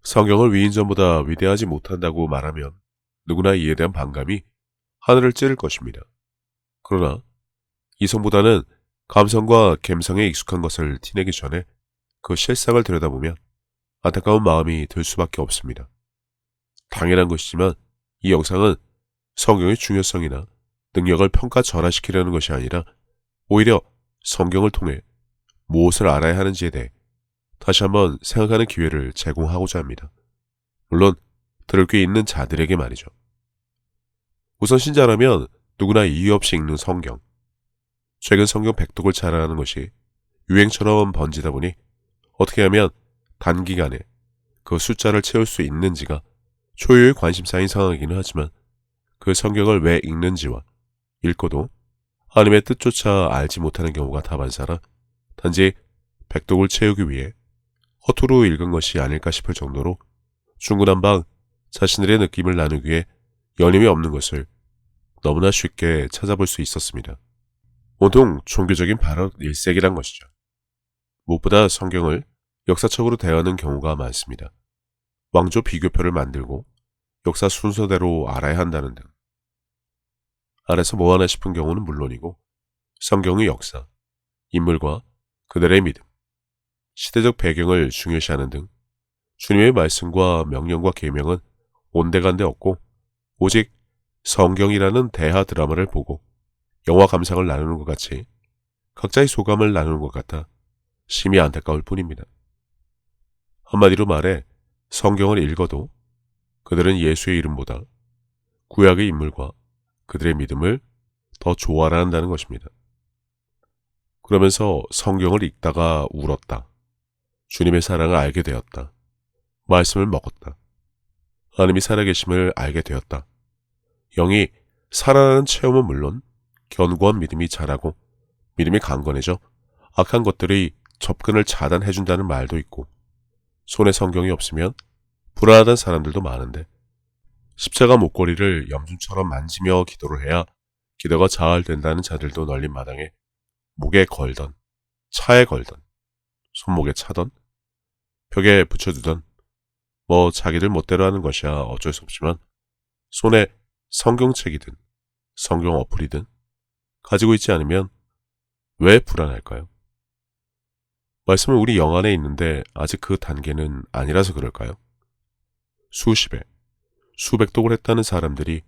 성경을 위인전보다 위대하지 못한다고 말하면 누구나 이에 대한 반감이 하늘을 찌를 것입니다. 그러나 이성보다는 감성과 감성에 익숙한 것을 티내기 전에 그 실상을 들여다보면 안타까운 마음이 들 수밖에 없습니다. 당연한 것이지만 이 영상은 성경의 중요성이나 능력을 평가절하시키려는 것이 아니라 오히려 성경을 통해 무엇을 알아야 하는지에 대해 다시 한번 생각하는 기회를 제공하고자 합니다. 물론 들을 게 있는 자들에게 말이죠. 우선 신자라면 누구나 이유 없이 읽는 성경. 최근 성경 백독을 잘하는 것이 유행처럼 번지다 보니 어떻게 하면 단기간에 그 숫자를 채울 수 있는지가 초유의 관심사인 상황이기는 하지만 그 성경을 왜 읽는지와 읽고도 하나님의 뜻조차 알지 못하는 경우가 다반사라 단지 백독을 채우기 위해 허투루 읽은 것이 아닐까 싶을 정도로 중구난방 자신들의 느낌을 나누기에 여념이 없는 것을 너무나 쉽게 찾아볼 수 있었습니다. 온통 종교적인 발언 일색이란 것이죠. 무엇보다 성경을 역사적으로 대하는 경우가 많습니다. 왕조 비교표를 만들고 역사 순서대로 알아야 한다는 등. 알아서 뭐하나 싶은 경우는 물론이고 성경의 역사, 인물과 그들의 믿음, 시대적 배경을 중요시하는 등 주님의 말씀과 명령과 계명은 온데간데 없고 오직 성경이라는 대하 드라마를 보고 영화 감상을 나누는 것 같이 각자의 소감을 나누는 것 같아 심히 안타까울 뿐입니다. 한마디로 말해 성경을 읽어도 그들은 예수의 이름보다 구약의 인물과 그들의 믿음을 더 좋아라 한다는 것입니다. 그러면서 성경을 읽다가 울었다. 주님의 사랑을 알게 되었다. 말씀을 먹었다. 하나님이 살아계심을 알게 되었다. 영이 살아나는 체험은 물론 견고한 믿음이 자라고 믿음이 강건해져 악한 것들의 접근을 차단해준다는 말도 있고 손에 성경이 없으면 불안하다는 사람들도 많은데 십자가 목걸이를 염중처럼 만지며 기도를 해야 기도가 자활된다는 자들도 널린 마당에 목에 걸던 차에 걸던 손목에 차던 벽에 붙여두던 뭐 자기들 멋대로 하는 것이야 어쩔 수 없지만 손에 성경책이든 성경 어플이든 가지고 있지 않으면 왜 불안할까요? 말씀은 우리 영 안에 있는데 아직 그 단계는 아니라서 그럴까요? 수십 회, 수백 독을 했다는 사람들이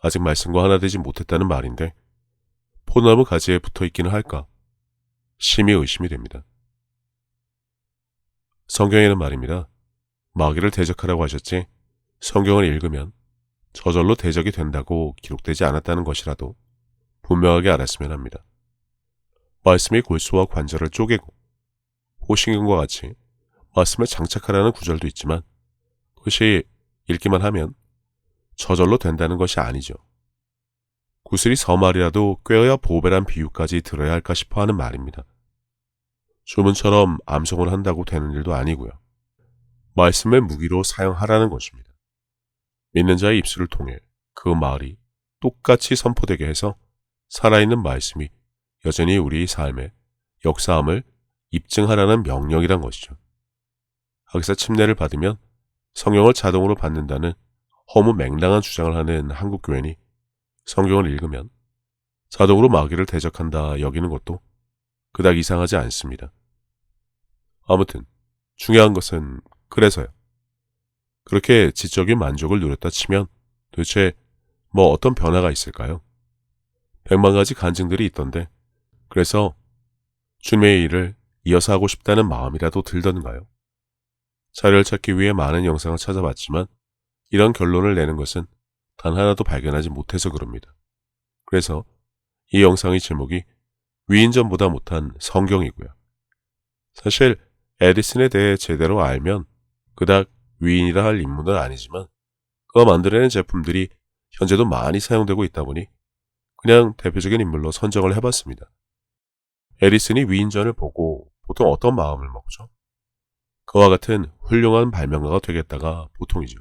아직 말씀과 하나 되지 못했다는 말인데 포도나무 가지에 붙어 있기는 할까? 심히 의심이 됩니다. 성경에는 말입니다. 마귀를 대적하라고 하셨지 성경을 읽으면 저절로 대적이 된다고 기록되지 않았다는 것이라도 분명하게 알았으면 합니다. 말씀의 골수와 관절을 쪼개고 호신경과 같이 말씀을 장착하라는 구절도 있지만 그것이 읽기만 하면 저절로 된다는 것이 아니죠. 구슬이 서말이라도 꿰어야 보배란 비유까지 들어야 할까 싶어 하는 말입니다. 주문처럼 암송을 한다고 되는 일도 아니고요. 말씀의 무기로 사용하라는 것입니다. 믿는 자의 입술을 통해 그 말이 똑같이 선포되게 해서 살아있는 말씀이 여전히 우리 삶의 역사함을 입증하라는 명령이란 것이죠. 학사 침례를 받으면 성경을 자동으로 받는다는 허무 맹랑한 주장을 하는 한국 교회니 성경을 읽으면 자동으로 마귀를 대적한다 여기는 것도 그닥 이상하지 않습니다. 아무튼 중요한 것은 그래서요. 그렇게 지적인 만족을 누렸다 치면 도대체 뭐 어떤 변화가 있을까요? 100만 가지 간증들이 있던데 그래서 주님의 일을 이어서 하고 싶다는 마음이라도 들던가요? 자료를 찾기 위해 많은 영상을 찾아봤지만 이런 결론을 내는 것은 단 하나도 발견하지 못해서 그럽니다. 그래서 이 영상의 제목이 위인전보다 못한 성경이고요. 사실 에디슨에 대해 제대로 알면 그닥 위인이라 할 인물은 아니지만 그가 만들어낸 제품들이 현재도 많이 사용되고 있다 보니 그냥 대표적인 인물로 선정을 해봤습니다. 에디슨이 위인전을 보고 보통 어떤 마음을 먹죠? 그와 같은 훌륭한 발명가가 되겠다가 보통이죠.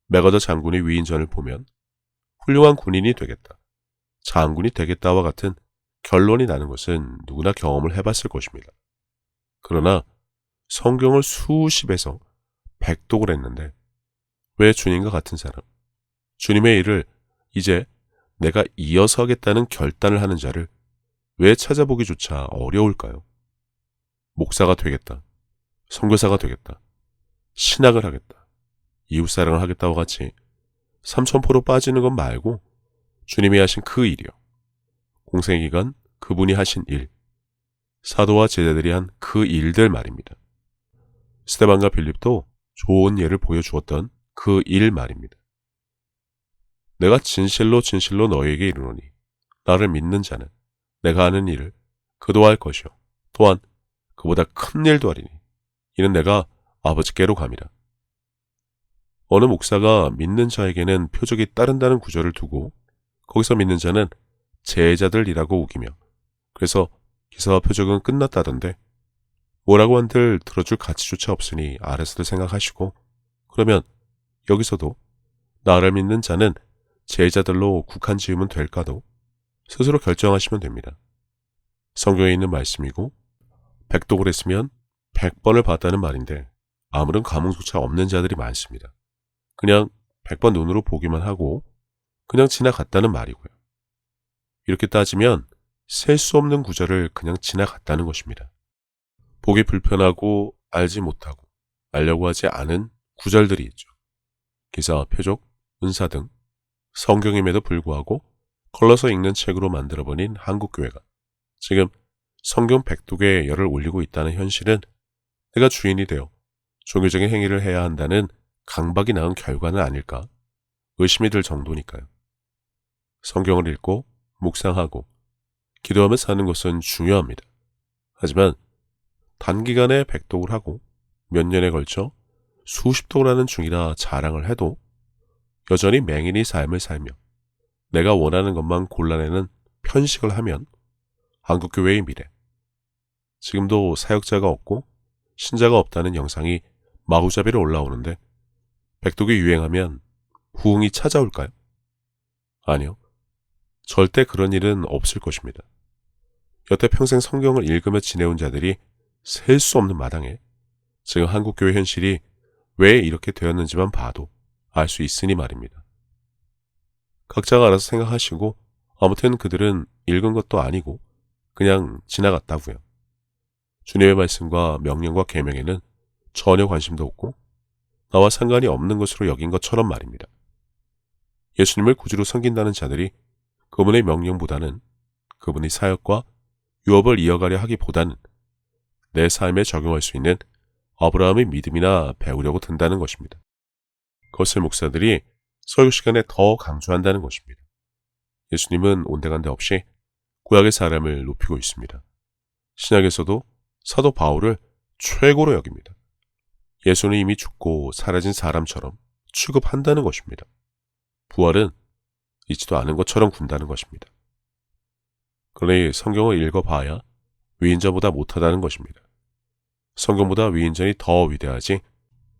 맥어더 장군이 위인전을 보면 훌륭한 군인이 되겠다, 장군이 되겠다와 같은 결론이 나는 것은 누구나 경험을 해봤을 것입니다. 그러나 성경을 수십에서 백독을 했는데 왜 주님과 같은 사람, 주님의 일을 이제 내가 이어서 하겠다는 결단을 하는 자를 왜 찾아보기조차 어려울까요? 목사가 되겠다, 선교사가 되겠다, 신학을 하겠다, 이웃사랑을 하겠다고 같이 삼천포로 빠지는 것 말고 주님이 하신 그 일이요, 공생기간 그분이 하신 일, 사도와 제자들이 한 그 일들 말입니다. 스데반과 빌립도 좋은 예를 보여주었던 그 일 말입니다. 내가 진실로 진실로 너희에게 이르노니 나를 믿는 자는 내가 하는 일을 그도 할 것이요 또한 그보다 큰 일도 하리니 이는 내가 아버지께로 감이라. 어느 목사가 믿는 자에게는 표적이 따른다는 구절을 두고 거기서 믿는 자는 제자들이라고 우기며 그래서 기사와 표적은 끝났다던데 뭐라고 한들 들어줄 가치조차 없으니 알아서들 생각하시고 그러면 여기서도 나를 믿는 자는 제자들로 국한 지으면 될까도 스스로 결정하시면 됩니다. 성경에 있는 말씀이고 백독을 했으면 100번을 봤다는 말인데 아무런 감흥조차 없는 자들이 많습니다. 그냥 100번 눈으로 보기만 하고 그냥 지나갔다는 말이고요. 이렇게 따지면 셀 수 없는 구절을 그냥 지나갔다는 것입니다. 보기 불편하고 알지 못하고 알려고 하지 않은 구절들이 있죠. 기사와 표적, 은사 등 성경임에도 불구하고 걸러서 읽는 책으로 만들어버린 한국교회가 지금 성경 백독에 열을 올리고 있다는 현실은 내가 주인이 되어 종교적인 행위를 해야 한다는 강박이 낳은 결과는 아닐까 의심이 들 정도니까요. 성경을 읽고 묵상하고 기도하며 사는 것은 중요합니다. 하지만 단기간에 백독을 하고 몇 년에 걸쳐 수십 독을 하는 중이라 자랑을 해도 여전히 맹인의 삶을 살며 내가 원하는 것만 골라내는 편식을 하면 한국교회의 미래, 지금도 사역자가 없고 신자가 없다는 영상이 마구잡이로 올라오는데 백독이 유행하면 부흥이 찾아올까요? 아니요. 절대 그런 일은 없을 것입니다. 여태 평생 성경을 읽으며 지내온 자들이 셀 수 없는 마당에 지금 한국교회 현실이 왜 이렇게 되었는지만 봐도 알 수 있으니 말입니다. 각자가 알아서 생각하시고 아무튼 그들은 읽은 것도 아니고 그냥 지나갔다고요. 주님의 말씀과 명령과 계명에는 전혀 관심도 없고 나와 상관이 없는 것으로 여긴 것처럼 말입니다. 예수님을 구주로 섬긴다는 자들이 그분의 명령보다는 그분의 사역과 유업을 이어가려 하기보다는 내 삶에 적용할 수 있는 아브라함의 믿음이나 배우려고 든다는 것입니다. 그것을 목사들이 설교 시간에 더 강조한다는 것입니다. 예수님은 온데간데 없이 구약의 사람을 높이고 있습니다. 신약에서도 사도 바울을 최고로 여깁니다. 예수는 이미 죽고 사라진 사람처럼 취급한다는 것입니다. 부활은 있지도 않은 것처럼 군다는 것입니다. 그러니 성경을 읽어봐야 위인전보다 못하다는 것입니다. 성경보다 위인전이 더 위대하지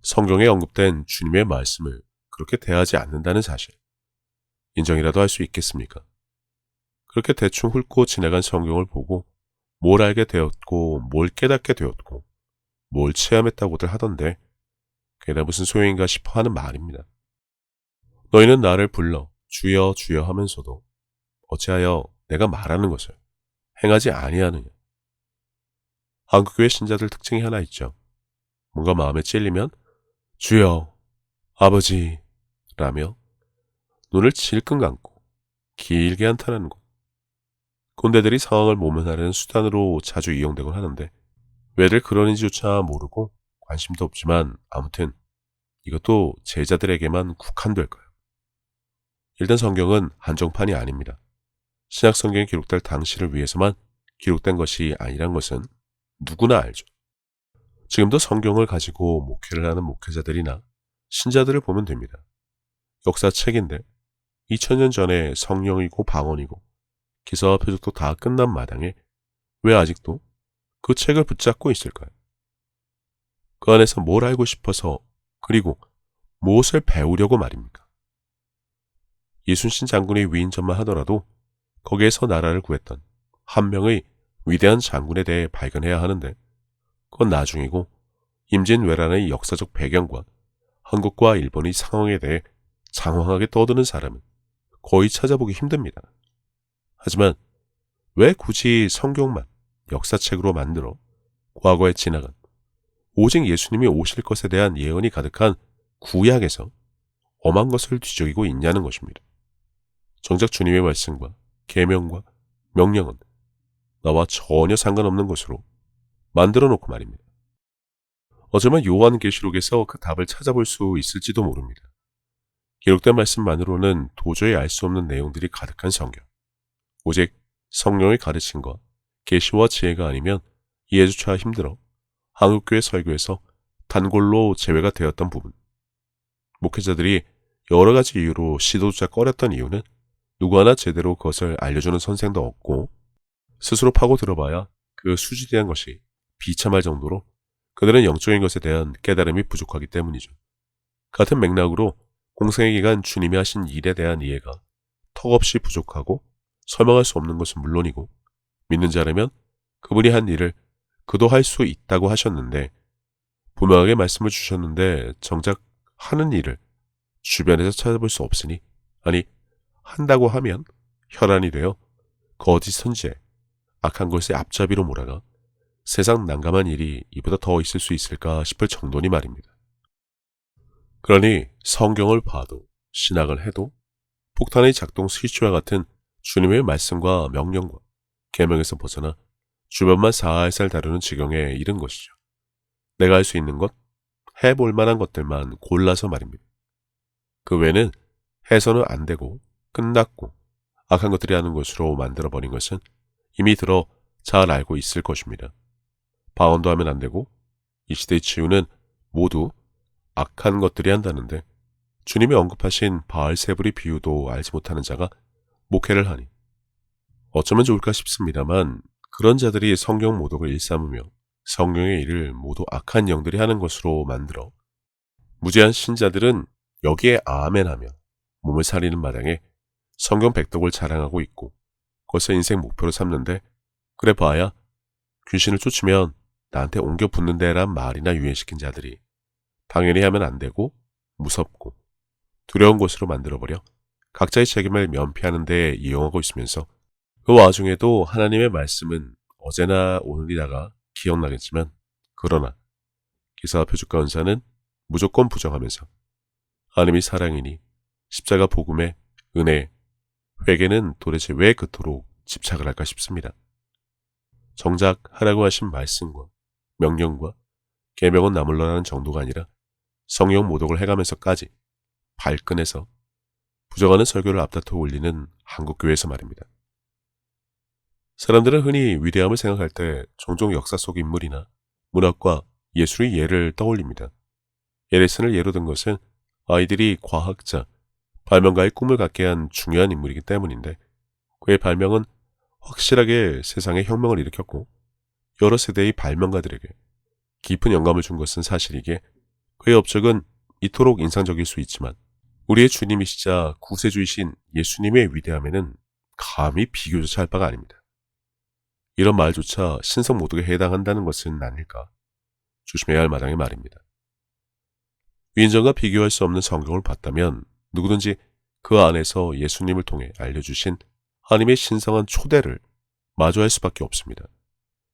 성경에 언급된 주님의 말씀을 그렇게 대하지 않는다는 사실 인정이라도 할 수 있겠습니까? 그렇게 대충 훑고 지나간 성경을 보고 뭘 알게 되었고 뭘 깨닫게 되었고 뭘 체험했다고들 하던데 그게 다 무슨 소용인가 싶어 하는 말입니다. 너희는 나를 불러 주여 주여 하면서도 어찌하여 내가 말하는 것을 행하지 아니하느냐. 한국교회 신자들 특징이 하나 있죠. 뭔가 마음에 찔리면 주여 아버지 라며 눈을 질끈 감고 길게 한탄하는 것. 꼰대들이 상황을 모면하려는 수단으로 자주 이용되곤 하는데 왜들 그러는지조차 모르고 관심도 없지만 아무튼 이것도 제자들에게만 국한될까요? 일단 성경은 한정판이 아닙니다. 신약 성경에 기록될 당시를 위해서만 기록된 것이 아니란 것은 누구나 알죠. 지금도 성경을 가지고 목회를 하는 목회자들이나 신자들을 보면 됩니다. 역사책인데 2000년 전에 성령이고 방언이고 기사와 표적도 다 끝난 마당에 왜 아직도 그 책을 붙잡고 있을까요? 그 안에서 뭘 알고 싶어서 그리고 무엇을 배우려고 말입니까? 이순신 장군의 위인전만 하더라도 거기에서 나라를 구했던 한 명의 위대한 장군에 대해 발견해야 하는데 그건 나중이고 임진왜란의 역사적 배경과 한국과 일본의 상황에 대해 장황하게 떠드는 사람은 거의 찾아보기 힘듭니다. 하지만 왜 굳이 성경만 역사책으로 만들어 과거에 지나간 오직 예수님이 오실 것에 대한 예언이 가득한 구약에서 엄한 것을 뒤적이고 있냐는 것입니다. 정작 주님의 말씀과 계명과 명령은 나와 전혀 상관없는 것으로 만들어 놓고 말입니다. 어쩌면 요한계시록에서 그 답을 찾아볼 수 있을지도 모릅니다. 기록된 말씀만으로는 도저히 알 수 없는 내용들이 가득한 성경. 오직 성령의 가르침과 계시와 지혜가 아니면 이해조차 힘들어 한국교회 설교에서 단골로 제외가 되었던 부분. 목회자들이 여러 가지 이유로 시도조차 꺼렸던 이유는 누구 하나 제대로 그것을 알려주는 선생도 없고 스스로 파고 들어봐야 그 수준에 대한 것이 비참할 정도로 그들은 영적인 것에 대한 깨달음이 부족하기 때문이죠. 같은 맥락으로 공생의 기간 주님이 하신 일에 대한 이해가 턱없이 부족하고 설명할 수 없는 것은 물론이고 믿는 자라면 그분이 한 일을 그도 할 수 있다고 하셨는데 분명하게 말씀을 주셨는데 정작 하는 일을 주변에서 찾아볼 수 없으니 아니 한다고 하면 혈안이 되어 거짓 선지에 악한 것의 앞잡이로 몰아가 세상 난감한 일이 이보다 더 있을 수 있을까 싶을 정도니 말입니다. 그러니 성경을 봐도 신학을 해도 폭탄의 작동 스위치와 같은 주님의 말씀과 명령과 계명에서 벗어나 주변만 살살 다루는 지경에 이른 것이죠. 내가 할 수 있는 것, 해볼 만한 것들만 골라서 말입니다. 그 외에는 해서는 안 되고 끝났고 악한 것들이 하는 것으로 만들어버린 것은 이미 들어 잘 알고 있을 것입니다. 방언도 하면 안 되고 이 시대의 치유는 모두 악한 것들이 한다는데 주님이 언급하신 바알세불의 비유도 알지 못하는 자가 목회를 하니 어쩌면 좋을까 싶습니다만 그런 자들이 성경 모독을 일삼으며 성령의 일을 모두 악한 영들이 하는 것으로 만들어 무지한 신자들은 여기에 아멘하며 몸을 사리는 마당에 성경 백독을 자랑하고 있고 그것을 인생 목표로 삼는데 그래 봐야 귀신을 쫓으면 나한테 옮겨 붙는데란 말이나 유행시킨 자들이 당연히 하면 안 되고 무섭고 두려운 것으로 만들어버려 각자의 책임을 면피하는 데 이용하고 있으면서 그 와중에도 하나님의 말씀은 어제나 오늘이다가 기억나겠지만 그러나 기사와 표적과 은사는 무조건 부정하면서 하나님이 사랑이니 십자가 복음의 은혜, 회개는 도대체 왜 그토록 집착을 할까 싶습니다. 정작 하라고 하신 말씀과 명령과 계명은 나물러라는 정도가 아니라 성령 모독을 해가면서까지 발끈해서 부정하는 설교를 앞다퉈 올리는 한국교회에서 말입니다. 사람들은 흔히 위대함을 생각할 때 종종 역사 속 인물이나 문학과 예술의 예를 떠올립니다. 에디슨을 예로 든 것은 아이들이 과학자, 발명가의 꿈을 갖게 한 중요한 인물이기 때문인데 그의 발명은 확실하게 세상에 혁명을 일으켰고 여러 세대의 발명가들에게 깊은 영감을 준 것은 사실이기에 그의 업적은 이토록 인상적일 수 있지만 우리의 주님이시자 구세주이신 예수님의 위대함에는 감히 비교조차 할 바가 아닙니다. 이런 말조차 신성 모독에 해당한다는 것은 아닐까 조심해야 할 마당의 말입니다. 위인전과 비교할 수 없는 성경을 봤다면 누구든지 그 안에서 예수님을 통해 알려주신 하나님의 신성한 초대를 마주할 수밖에 없습니다.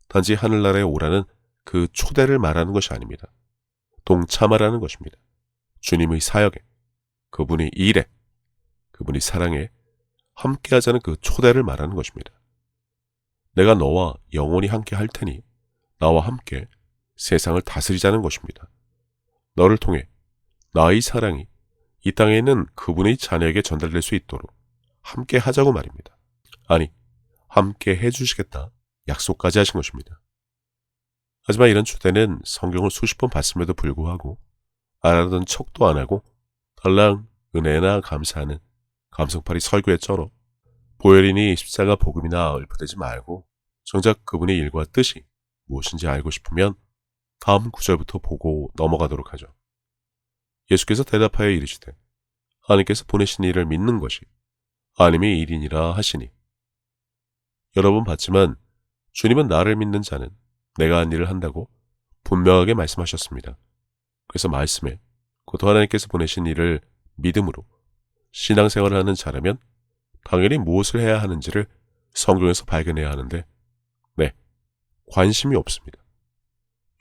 단지 하늘나라에 오라는 그 초대를 말하는 것이 아닙니다. 동참하라는 것입니다. 주님의 사역에, 그분의 일에, 그분의 사랑에 함께하자는 그 초대를 말하는 것입니다. 내가 너와 영원히 함께 할 테니 나와 함께 세상을 다스리자는 것입니다. 너를 통해 나의 사랑이 이 땅에 있는 그분의 자녀에게 전달될 수 있도록 함께 하자고 말입니다. 아니, 함께 해주시겠다 약속까지 하신 것입니다. 하지만 이런 초대는 성경을 수십 번 봤음에도 불구하고 알아듣는 척도 안 하고 달랑 은혜나 감사하는 감성팔이 설교에 쩔어 보혈이니 십자가 복음이나 읊어대지 말고 정작 그분의 일과 뜻이 무엇인지 알고 싶으면 다음 구절부터 보고 넘어가도록 하죠. 예수께서 대답하여 이르시되 하나님께서 보내신 이를 믿는 것이 하나님의 일이니라 하시니 여러 번 봤지만 주님은 나를 믿는 자는 내가 한 일을 한다고 분명하게 말씀하셨습니다. 그래서 말씀에 곧 하나님께서 보내신 이를 믿음으로 신앙생활을 하는 자라면 당연히 무엇을 해야 하는지를 성경에서 발견해야 하는데 네, 관심이 없습니다.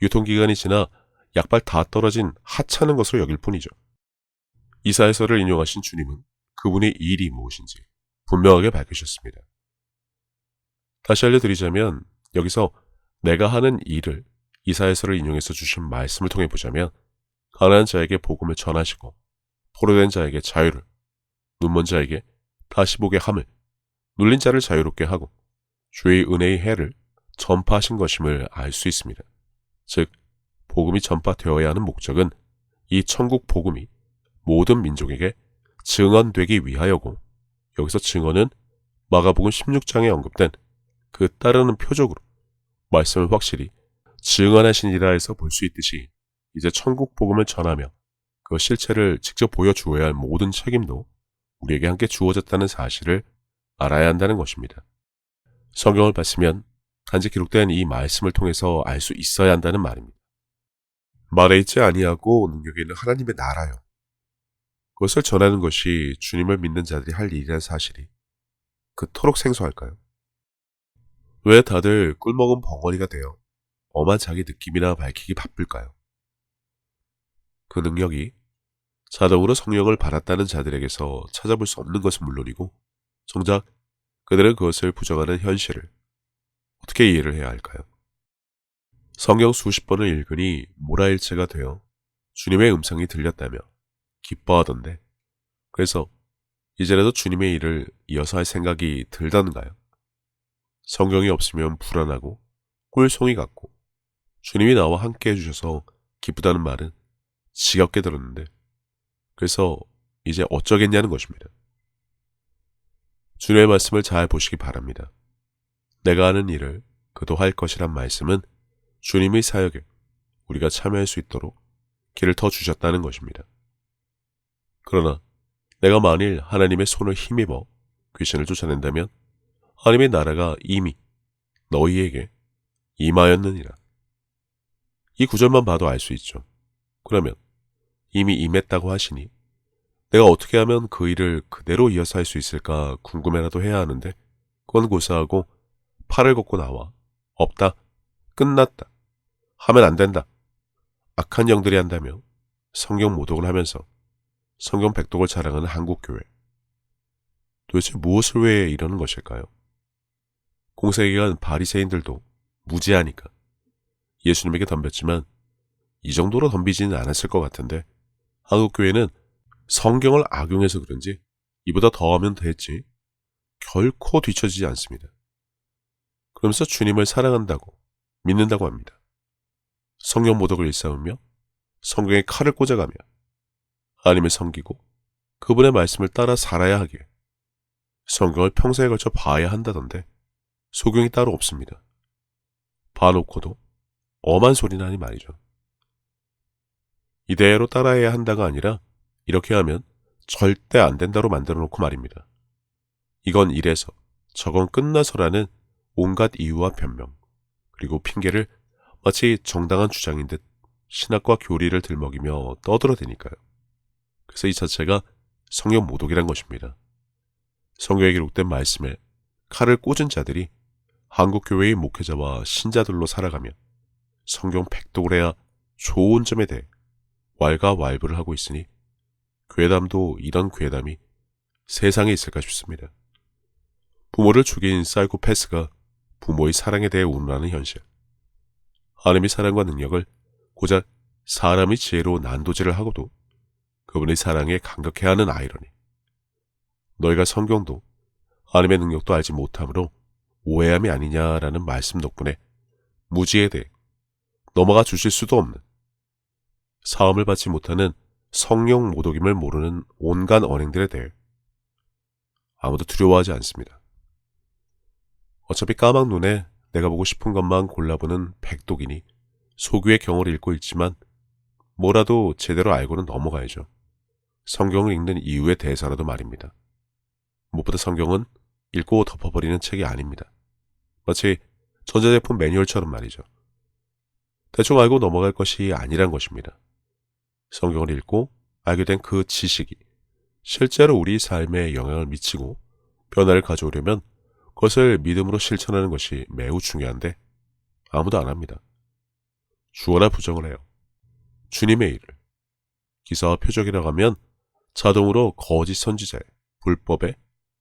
유통기간이 지나 약발 다 떨어진 하찮은 것으로 여길 뿐이죠. 이사야서를 인용하신 주님은 그분의 일이 무엇인지 분명하게 밝히셨습니다. 다시 알려드리자면 여기서 내가 하는 일을 이사야서를 인용해서 주신 말씀을 통해 보자면 가난한 자에게 복음을 전하시고 포로된 자에게 자유를, 눈먼 자에게 다시 보게 함을, 눌린 자를 자유롭게 하고 주의 은혜의 해를 전파하신 것임을 알 수 있습니다. 즉 복음이 전파되어야 하는 목적은 이 천국 복음이 모든 민족에게 증언되기 위하여고 여기서 증언은 마가복음 16장에 언급된 그 따르는 표적으로 말씀을 확실히 증언하시니라 해서 볼 수 있듯이 이제 천국 복음을 전하며 그 실체를 직접 보여주어야 할 모든 책임도 우리에게 함께 주어졌다는 사실을 알아야 한다는 것입니다. 성경을 봤으면 단지 기록된 이 말씀을 통해서 알 수 있어야 한다는 말입니다. 말에 있지 아니하고 능력이 있는 하나님의 나라요. 그것을 전하는 것이 주님을 믿는 자들이 할 일이라는 사실이 그토록 생소할까요? 왜 다들 꿀먹은 벙어리가 되어 엄한 자기 느낌이나 밝히기 바쁠까요? 그 능력이 자동으로 성령을 받았다는 자들에게서 찾아볼 수 없는 것은 물론이고 정작 그들은 그것을 부정하는 현실을 어떻게 이해를 해야 할까요? 성경 수십 번을 읽으니 모라일체가 되어 주님의 음성이 들렸다며 기뻐하던데 그래서 이제라도 주님의 일을 이어서 할 생각이 들던가요? 성경이 없으면 불안하고 꿀송이 같고 주님이 나와 함께 해주셔서 기쁘다는 말은 지겹게 들었는데 그래서 이제 어쩌겠냐는 것입니다. 주님의 말씀을 잘 보시기 바랍니다. 내가 하는 일을 그도 할 것이란 말씀은 주님의 사역에 우리가 참여할 수 있도록 길을 터 주셨다는 것입니다. 그러나 내가 만일 하나님의 손을 힘입어 귀신을 쫓아낸다면 하나님의 나라가 이미 너희에게 임하였느니라. 이 구절만 봐도 알 수 있죠. 그러면 이미 임했다고 하시니 내가 어떻게 하면 그 일을 그대로 이어서 할 수 있을까 궁금해라도 해야 하는데 그건 고사하고 팔을 걷고 나와 없다, 끝났다, 하면 안 된다, 악한 영들이 한다며 성경 모독을 하면서 성경 백독을 자랑하는 한국교회. 도대체 무엇을 위해 이러는 것일까요? 공세기간 바리새인들도 무지하니까 예수님에게 덤볐지만 이 정도로 덤비지는 않았을 것 같은데 한국교회는 성경을 악용해서 그런지 이보다 더하면 됐지 결코 뒤처지지 않습니다. 그러면서 주님을 사랑한다고 믿는다고 합니다. 성경 모독을 일삼으며 성경에 칼을 꽂아가며 하나님을 섬기고 그분의 말씀을 따라 살아야 하기에 성경을 평생에 걸쳐 봐야 한다던데 소경이 따로 없습니다. 봐놓고도 엄한 소리나 하니 말이죠. 이대로 따라해야 한다가 아니라 이렇게 하면 절대 안 된다로 만들어 놓고 말입니다. 이건 이래서 저건 끝나서라는 온갖 이유와 변명 그리고 핑계를 마치 정당한 주장인 듯 신학과 교리를 들먹이며 떠들어대니까요. 그래서 이 자체가 성경 모독이란 것입니다. 성경에 기록된 말씀에 칼을 꽂은 자들이 한국교회의 목회자와 신자들로 살아가며 성경 백독을 해야 좋은 점에 대해 왈가왈부를 하고 있으니 괴담도 이런 괴담이 세상에 있을까 싶습니다. 부모를 죽인 사이코패스가 부모의 사랑에 대해 운운하는 현실. 하나님의 사랑과 능력을 고작 사람의 지혜로 난도질을 하고도 그분의 사랑에 감격해하는 아이러니. 너희가 성경도 하나님의 능력도 알지 못함으로 오해함이 아니냐라는 말씀 덕분에 무지에 대해 넘어가 주실 수도 없는 사함을 받지 못하는 성령 모독임을 모르는 온갖 언행들에 대해 아무도 두려워하지 않습니다. 어차피 까막 눈에 내가 보고 싶은 것만 골라보는 백독이니 소규의 경어를 읽고 읽지만 뭐라도 제대로 알고는 넘어가야죠. 성경을 읽는 이유에 대해서라도 말입니다. 무엇보다 성경은 읽고 덮어버리는 책이 아닙니다. 마치 전자제품 매뉴얼처럼 말이죠. 대충 알고 넘어갈 것이 아니란 것입니다. 성경을 읽고 알게 된 그 지식이 실제로 우리 삶에 영향을 미치고 변화를 가져오려면 그것을 믿음으로 실천하는 것이 매우 중요한데 아무도 안 합니다. 주어나 부정을 해요. 주님의 일을. 기사와 표적이라고 하면 자동으로 거짓 선지자의 불법의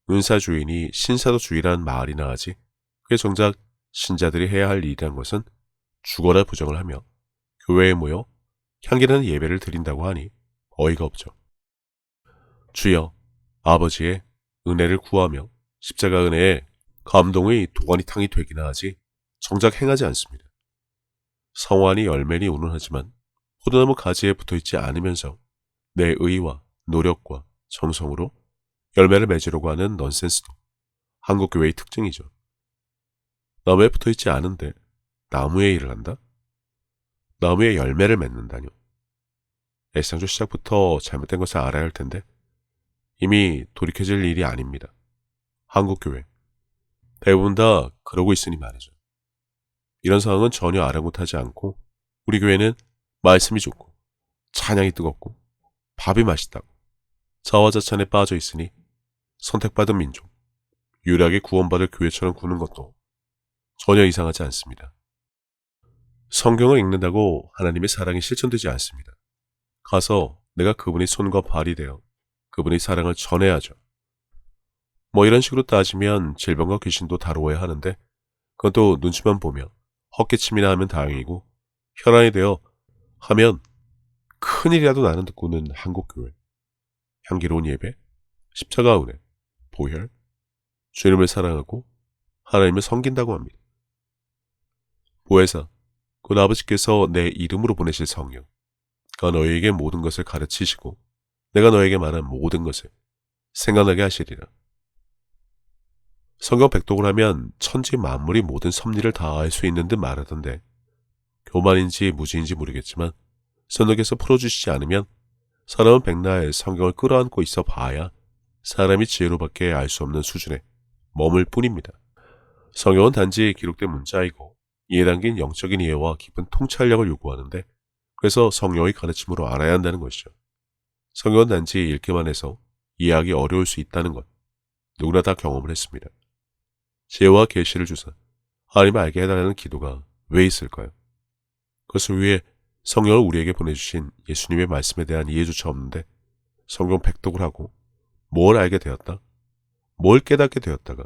은사주의니 신사도주의란 말이나 하지 그게 정작 신자들이 해야 할 일이란 것은 주거나 부정을 하며 교회에 모여 향기나는 예배를 드린다고 하니 어이가 없죠. 주여 아버지의 은혜를 구하며 십자가 은혜에 감동의 도가니탕이 되기나 하지 정작 행하지 않습니다. 성환이 열매니 운운하지만 포도나무 가지에 붙어있지 않으면서 내 의와 노력과 정성으로 열매를 맺으려고 하는 넌센스도 한국교회의 특징이죠. 나무에 붙어있지 않은데 나무의 일을 한다? 나무의 열매를 맺는다뇨. 애상조 시작부터 잘못된 것을 알아야 할 텐데 이미 돌이켜질 일이 아닙니다. 한국교회 대부분 다 그러고 있으니 말이죠. 이런 상황은 전혀 아랑곳하지 않고 우리 교회는 말씀이 좋고 찬양이 뜨겁고 밥이 맛있다고 자화자찬에 빠져 있으니 선택받은 민족, 유일하게 구원받을 교회처럼 구는 것도 전혀 이상하지 않습니다. 성경을 읽는다고 하나님의 사랑이 실천되지 않습니다. 가서 내가 그분의 손과 발이 되어 그분의 사랑을 전해야죠. 뭐 이런 식으로 따지면 질병과 귀신도 다루어야 하는데 그건 또 눈치만 보며 헛기침이나 하면 다행이고 혈안이 되어 하면 큰일이라도 나는 듣고는 한국교회. 향기로운 예배, 십자가 은혜, 보혈, 주님을 사랑하고 하나님을 섬긴다고 합니다. 보혜사, 곧 아버지께서 내 이름으로 보내실 성령, 그가 너희에게 모든 것을 가르치시고 내가 너에게 말한 모든 것을 생각나게 하시리라. 성경 백독을 하면 천지 만물이 모든 섭리를 다할 수 있는 듯 말하던데 교만인지 무지인지 모르겠지만 선덕에서 풀어주시지 않으면 사람은 백날 성경을 끌어안고 있어 봐야 사람이 지혜로밖에 알 수 없는 수준에 머물 뿐입니다. 성경은 단지 기록된 문자이고 이해 담긴 영적인 이해와 깊은 통찰력을 요구하는데 그래서 성령의 가르침으로 알아야 한다는 것이죠. 성경은 단지 읽기만 해서 이해하기 어려울 수 있다는 것 누구나 다 경험을 했습니다. 지혜와 계시를 주사 하나님을 알게 해달라는 기도가 왜 있을까요? 그것을 위해 성령을 우리에게 보내주신 예수님의 말씀에 대한 이해조차 없는데 성경 백독을 하고 뭘 알게 되었다? 뭘 깨닫게 되었다가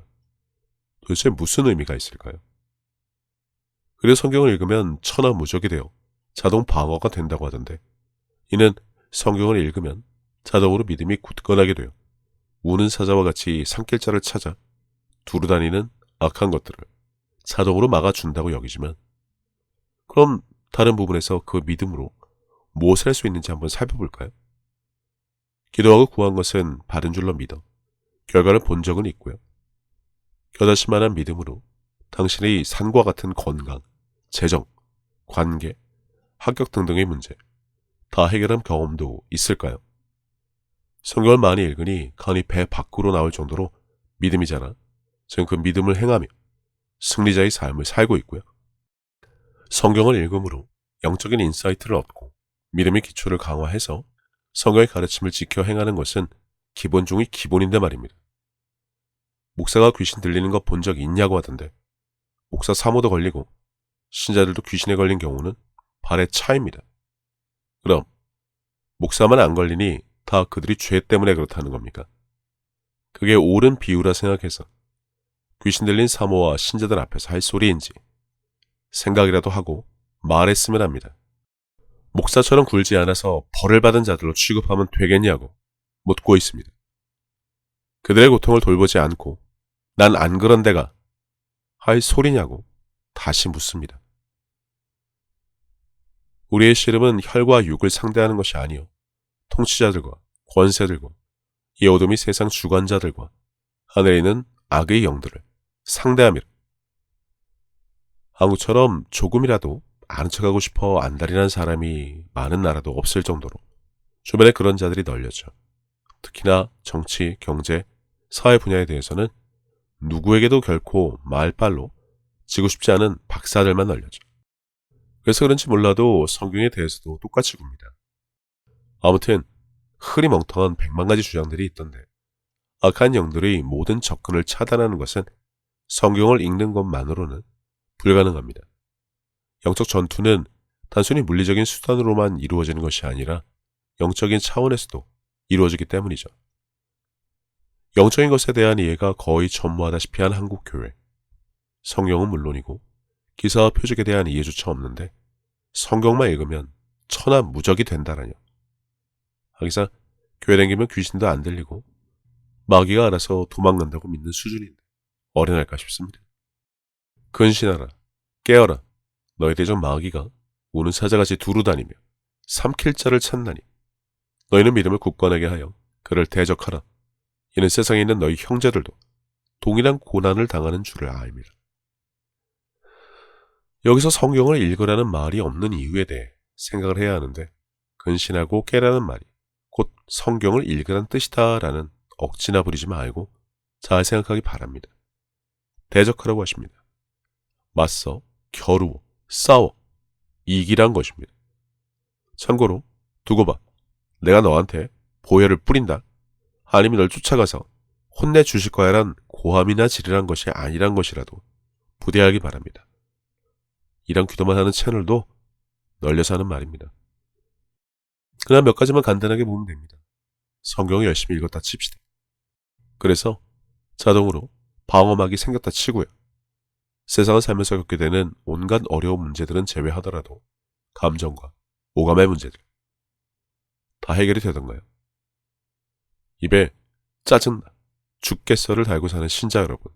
도대체 무슨 의미가 있을까요? 그래서 성경을 읽으면 천하무적이 되어 자동 방어가 된다고 하던데 이는 성경을 읽으면 자동으로 믿음이 굳건하게 되어 우는 사자와 같이 산길자를 찾아 두루다니는 악한 것들을 자동으로 막아준다고 여기지만 그럼 다른 부분에서 그 믿음으로 무엇을 할 수 있는지 한번 살펴볼까요? 기도하고 구한 것은 받은 줄로 믿어 결과를 본 적은 있고요. 겨자씨 만한 믿음으로 당신의 산과 같은 건강, 재정, 관계, 합격 등등의 문제 다 해결한 경험도 있을까요? 성경을 많이 읽으니 간이 배 밖으로 나올 정도로 믿음이잖아. 지금 그 믿음을 행하며 승리자의 삶을 살고 있고요. 성경을 읽음으로 영적인 인사이트를 얻고 믿음의 기초를 강화해서 성경의 가르침을 지켜 행하는 것은 기본 중의 기본인데 말입니다. 목사가 귀신 들리는 거 본 적 있냐고 하던데 목사 사모도 걸리고 신자들도 귀신에 걸린 경우는 발의 차이입니다. 그럼 목사만 안 걸리니 다 그들이 죄 때문에 그렇다는 겁니까? 그게 옳은 비유라 생각해서 귀신 들린 사모와 신자들 앞에서 할 소리인지 생각이라도 하고 말했으면 합니다. 목사처럼 굴지 않아서 벌을 받은 자들로 취급하면 되겠냐고 묻고 있습니다. 그들의 고통을 돌보지 않고 난 안 그런 데가 할 소리냐고 다시 묻습니다. 우리의 씨름은 혈과 육을 상대하는 것이 아니요 통치자들과 권세들과 이 어둠이 세상 주관자들과 하늘에 있는 악의 영들을 상대함이라. 한국처럼 조금이라도 아는 척하고 싶어 안달이난 사람이 많은 나라도 없을 정도로 주변에 그런 자들이 널렸죠. 특히나 정치, 경제, 사회 분야에 대해서는 누구에게도 결코 말빨로 지고 싶지 않은 박사들만 널렸죠. 그래서 그런지 몰라도 성경에 대해서도 똑같이 굽니다. 아무튼 흐리멍텅한 100만 가지 주장들이 있던데 악한 영들의 모든 접근을 차단하는 것은 성경을 읽는 것만으로는 불가능합니다. 영적 전투는 단순히 물리적인 수단으로만 이루어지는 것이 아니라 영적인 차원에서도 이루어지기 때문이죠. 영적인 것에 대한 이해가 거의 전무하다시피 한 한국교회. 성경은 물론이고 기사와 표적에 대한 이해조차 없는데 성경만 읽으면 천하무적이 된다라뇨. 하기사 교회 다니면 귀신도 안 들리고 마귀가 알아서 도망간다고 믿는 수준인데 어린할까 싶습니다. 근신하라, 깨어라. 너희 대적 마귀가 우는 사자같이 두루다니며 삼킬 자를 찾나니 너희는 믿음을 굳건하게 하여 그를 대적하라. 이는 세상에 있는 너희 형제들도 동일한 고난을 당하는 줄을 알미라. 여기서 성경을 읽으라는 말이 없는 이유에 대해 생각을 해야 하는데 근신하고 깨라는 말이 곧 성경을 읽으라는 뜻이다라는 억지나 부리지 말고 잘 생각하기 바랍니다. 대적하라고 하십니다. 맞서, 겨루어, 싸워, 이기란 것입니다. 참고로 두고 봐. 내가 너한테 보혈을 뿌린다. 하나님이 널 쫓아가서 혼내주실 거야란 고함이나 지르란 것이 아니란 것이라도 부대하기 바랍니다. 이런 기도만 하는 채널도 널려서 하는 말입니다. 그냥 몇 가지만 간단하게 보면 됩니다. 성경을 열심히 읽었다 칩시다. 그래서 자동으로 방어막이 생겼다 치고요. 세상을 살면서 겪게 되는 온갖 어려운 문제들은 제외하더라도 감정과 오감의 문제들 다 해결이 되던가요? 입에 짜증나, 죽겠어를 달고 사는 신자 여러분.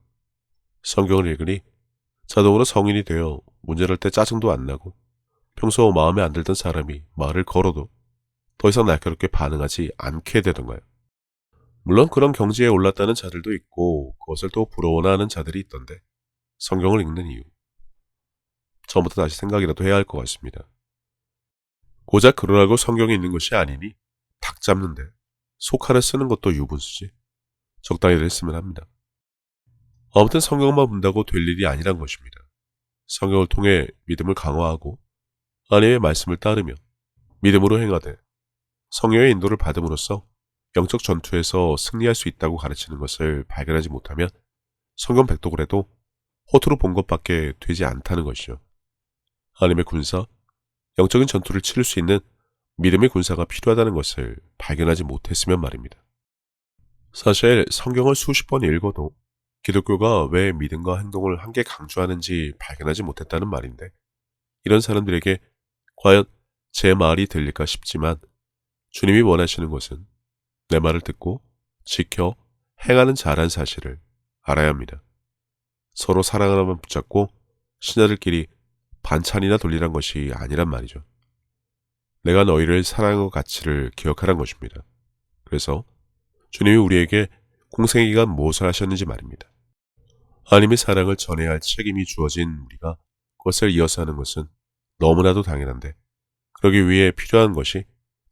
성경을 읽으니 자동으로 성인이 되어 문제할 때 짜증도 안 나고 평소 마음에 안 들던 사람이 말을 걸어도 더 이상 날카롭게 반응하지 않게 되던가요? 물론 그런 경지에 올랐다는 자들도 있고 그것을 또 부러워나 하는 자들이 있던데 성경을 읽는 이유. 처음부터 다시 생각이라도 해야 할 것 같습니다. 고작 그러라고 성경이 있는 것이 아니니 닭 잡는데 속칼을 쓰는 것도 유분수지. 적당히들 했으면 합니다. 아무튼 성경만 본다고 될 일이 아니란 것입니다. 성경을 통해 믿음을 강화하고 하나님의 말씀을 따르며 믿음으로 행하되 성령의 인도를 받음으로써 영적 전투에서 승리할 수 있다고 가르치는 것을 발견하지 못하면 성경 백독을 해도 허투루 본 것밖에 되지 않다는 것이요. 하나님의 군사, 영적인 전투를 치를 수 있는 믿음의 군사가 필요하다는 것을 발견하지 못했으면 말입니다. 사실 성경을 수십 번 읽어도 기독교가 왜 믿음과 행동을 함께 강조하는지 발견하지 못했다는 말인데 이런 사람들에게 과연 제 말이 들릴까 싶지만 주님이 원하시는 것은 내 말을 듣고 지켜 행하는 자란 사실을 알아야 합니다. 서로 사랑 하나만 붙잡고 신자들끼리 반찬이나 돌리란 것이 아니란 말이죠. 내가 너희를 사랑하고 가치를 기억하란 것입니다. 그래서 주님이 우리에게 공생의 기간 무엇을 하셨는지 말입니다. 하나님의 사랑을 전해야 할 책임이 주어진 우리가 그것을 이어서 하는 것은 너무나도 당연한데 그러기 위해 필요한 것이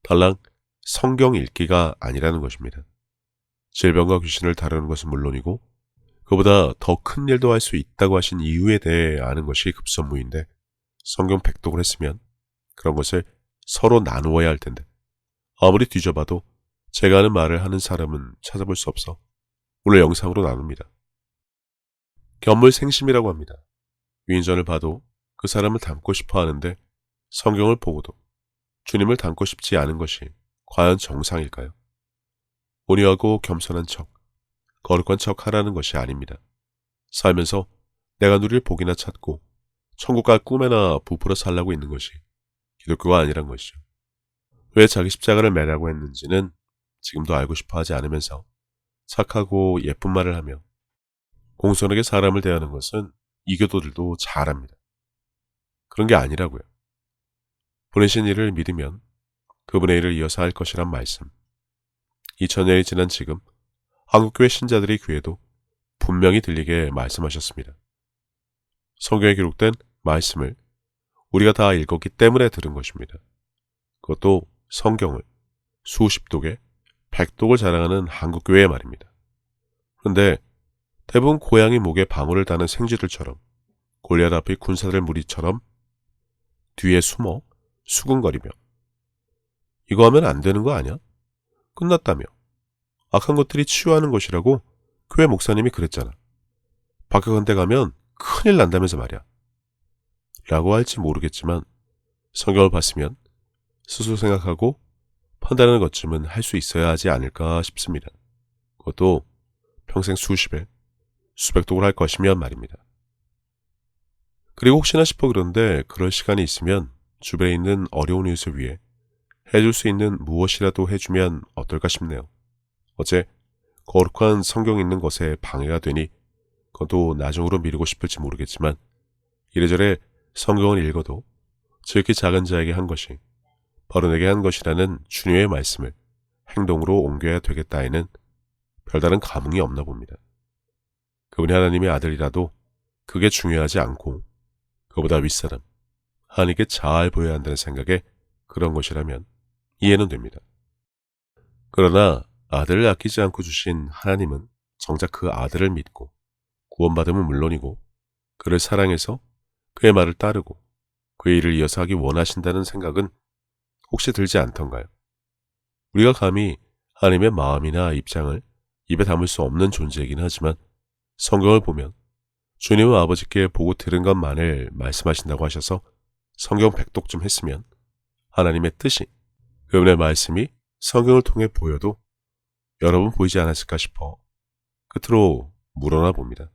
달랑 성경 읽기가 아니라는 것입니다. 질병과 귀신을 다루는 것은 물론이고 그보다 더 큰 일도 할 수 있다고 하신 이유에 대해 아는 것이 급선무인데 성경 백독을 했으면 그런 것을 서로 나누어야 할 텐데 아무리 뒤져봐도 제가 하는 말을 하는 사람은 찾아볼 수 없어 오늘 영상으로 나눕니다. 견물생심이라고 합니다. 위인전을 봐도 그 사람을 닮고 싶어 하는데 성경을 보고도 주님을 닮고 싶지 않은 것이 과연 정상일까요? 온유하고 겸손한 척, 거룩한 척 하라는 것이 아닙니다. 살면서 내가 누릴 복이나 찾고 천국과 꿈에나 부풀어 살라고 있는 것이 기독교가 아니란 것이죠. 왜 자기 십자가를 매라고 했는지는 지금도 알고 싶어 하지 않으면서 착하고 예쁜 말을 하며 공손하게 사람을 대하는 것은 이교도들도 잘 합니다. 그런 게 아니라고요. 보내신 이를 믿으면 그분의 일을 이어서 할 것이란 말씀. 2000년이 지난 지금 한국교회 신자들의 귀에도 분명히 들리게 말씀하셨습니다. 성경에 기록된 말씀을 우리가 다 읽었기 때문에 들은 것입니다. 그것도 성경을 수십 독에 100독을 자랑하는 한국교회의 말입니다. 그런데 대부분 고양이 목에 방울을 다는 생쥐들처럼 골리앗 앞의 군사들 무리처럼 뒤에 숨어 수군거리며 이거 하면 안 되는 거 아니야? 끝났다며. 악한 것들이 치유하는 것이라고 교회 목사님이 그랬잖아. 박학한테 가면 큰일 난다면서 말이야. 라고 할지 모르겠지만 성경을 봤으면 스스로 생각하고 판단하는 것쯤은 할 수 있어야 하지 않을까 싶습니다. 그것도 평생 수십 회, 수백 독을 할 것이면 말입니다. 그리고 혹시나 싶어 그런데 그럴 시간이 있으면 주변에 있는 어려운 이웃을 위해 해줄 수 있는 무엇이라도 해주면 어떨까 싶네요. 어째 거룩한 성경 읽는 것에 방해가 되니 그것도 나중으로 미루고 싶을지 모르겠지만 이래저래 성경을 읽어도 지극히 작은 자에게 한 것이 바로 내게 한 것이라는 주님의 말씀을 행동으로 옮겨야 되겠다에는 별다른 감흥이 없나 봅니다. 그분이 하나님의 아들이라도 그게 중요하지 않고 그보다 윗사람, 하나님께 잘 보여야 한다는 생각에 그런 것이라면 이해는 됩니다. 그러나 아들을 아끼지 않고 주신 하나님은 정작 그 아들을 믿고 구원받음은 물론이고 그를 사랑해서 그의 말을 따르고 그의 일을 이어서 하기 원하신다는 생각은 혹시 들지 않던가요? 우리가 감히 하나님의 마음이나 입장을 입에 담을 수 없는 존재이긴 하지만 성경을 보면 주님은 아버지께 보고 들은 것만을 말씀하신다고 하셔서 성경 백독 좀 했으면 하나님의 뜻이 그분의 말씀이 성경을 통해 보여도 여러 번 보이지 않았을까 싶어 끝으로 물어나 봅니다.